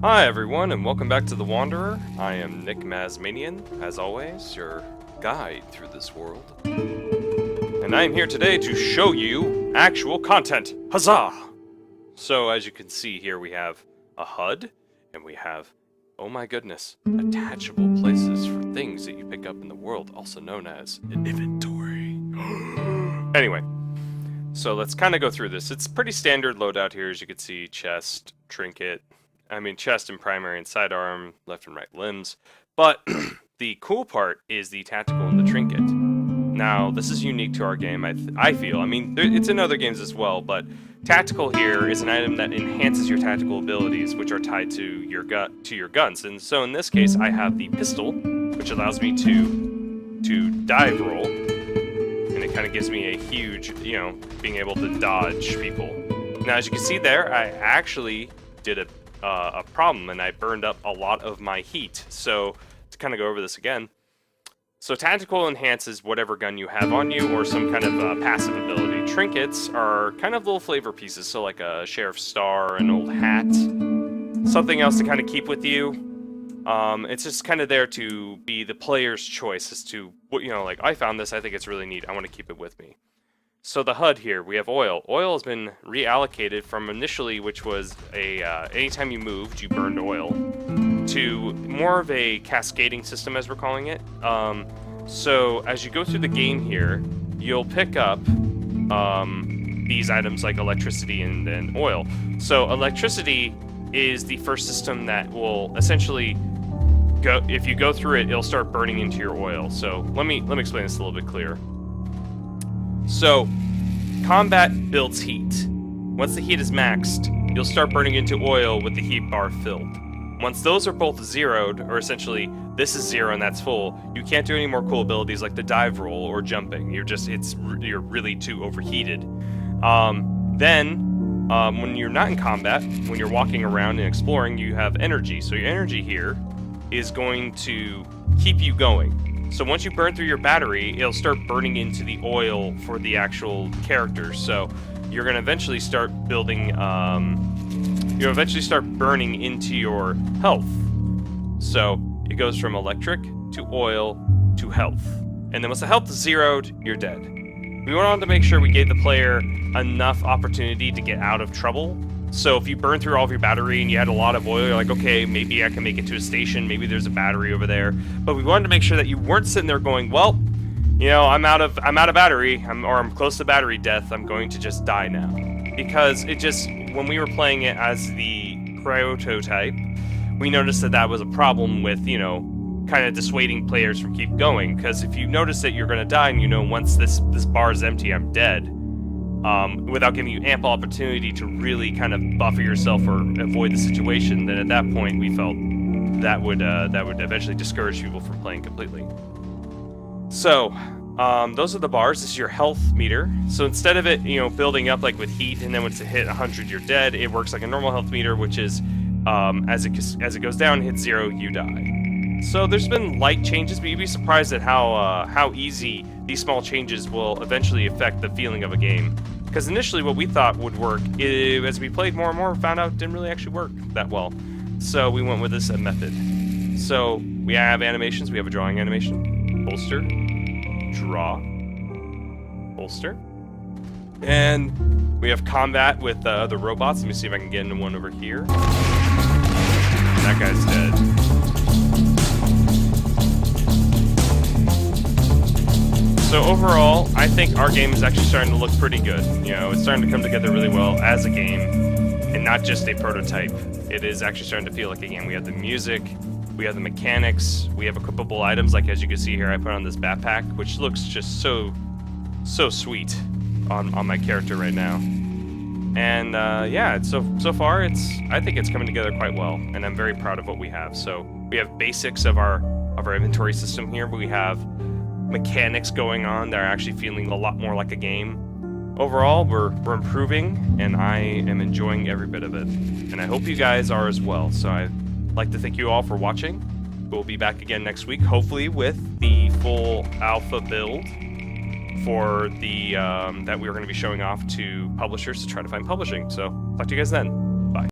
Hi everyone, and welcome back to The Wanderer. I am Nick Mazmanian, as always, your guide through this world. And I am here today to show you actual content. Huzzah! So, as you can see here, we have a HUD, and we have, oh my goodness, attachable places for things that you pick up in the world, also known as an inventory. Anyway, so let's kind of go through this. It's pretty standard loadout here, as you can see, chest, trinket, chest and primary and sidearm, left and right limbs. But the cool part is the tactical and the trinket. Now, this is unique to our game, I feel. I mean, it's in other games as well, but tactical here is an item that enhances your tactical abilities, which are tied to your guns. And so in this case, I have the pistol, which allows me to dive roll, and it kind of gives me a huge, being able to dodge people. Now, as you can see there, I actually did a problem, and I burned up a lot of my heat. So to kind of go over this again, so tactical enhances whatever gun you have on you or some kind of passive ability. Trinkets are kind of little flavor pieces, so like a sheriff's star, an old hat, something else to kind of keep with you. It's just kind of there to be the player's choice as to what, like, I found this, I think it's really neat, I want to keep it with me. So the HUD here, we have oil. Oil has been reallocated from initially, which was anytime you moved, you burned oil, to more of a cascading system, as we're calling it. So as you go through the game here, you'll pick up these items like electricity and oil. So electricity is the first system that will essentially go, if you go through it, it'll start burning into your oil. So let me explain this a little bit clearer. So, combat builds heat. Once the heat is maxed, you'll start burning into oil with the heat bar filled. Once those are both zeroed, or essentially this is 0 and that's full, you can't do any more cool abilities like the dive roll or jumping. You're really too overheated. Then, when you're not in combat, when you're walking around and exploring, you have energy. So your energy here is going to keep you going. So once you burn through your battery, it'll start burning into the oil for the actual characters. So you're going to eventually start building, you'll eventually start burning into your health. So it goes from electric to oil to health. And then once the health is zeroed, you're dead. We wanted to make sure we gave the player enough opportunity to get out of trouble. So if you burn through all of your battery and you had a lot of oil, you're like, okay, maybe I can make it to a station, maybe there's a battery over there. But we wanted to make sure that you weren't sitting there going, well, I'm out of battery, I'm close to battery death, I'm going to just die now. Because when we were playing it as the prototype, we noticed that was a problem with, kind of dissuading players from keep going. Because if you notice that you're going to die and once this bar is empty, I'm dead, without giving you ample opportunity to really kind of buffer yourself or avoid the situation, then at that point we felt that would eventually discourage people from playing completely. So, those are the bars. This is your health meter. So instead of it, building up like with heat, and then once it hit 100, you're dead, it works like a normal health meter, which is, as it goes down, hits 0, you die. So there's been light changes, but you'd be surprised at how easy these small changes will eventually affect the feeling of a game. Because initially what we thought would work, as we played more and more, found out it didn't really actually work that well. So we went with this method. So we have animations, we have a drawing animation, holster, draw, holster. And we have combat with the robots. Let me see if I can get into one over here. That guy's dead. So overall, I think our game is actually starting to look pretty good. It's starting to come together really well as a game, and not just a prototype. It is actually starting to feel like a game. We have the music, we have the mechanics, we have equipable items, like as you can see here, I put on this backpack, which looks just so sweet on my character right now. And yeah, so far I think it's coming together quite well, and I'm very proud of what we have. So we have basics of our inventory system here, but we have mechanics going on that are actually feeling a lot more like a game. Overall, we're improving, and I am enjoying every bit of it. And I hope you guys are as well. So I'd like to thank you all for watching. We'll be back again next week, hopefully with the full alpha build for the that we're going to be showing off to publishers to try to find publishing. So talk to you guys then.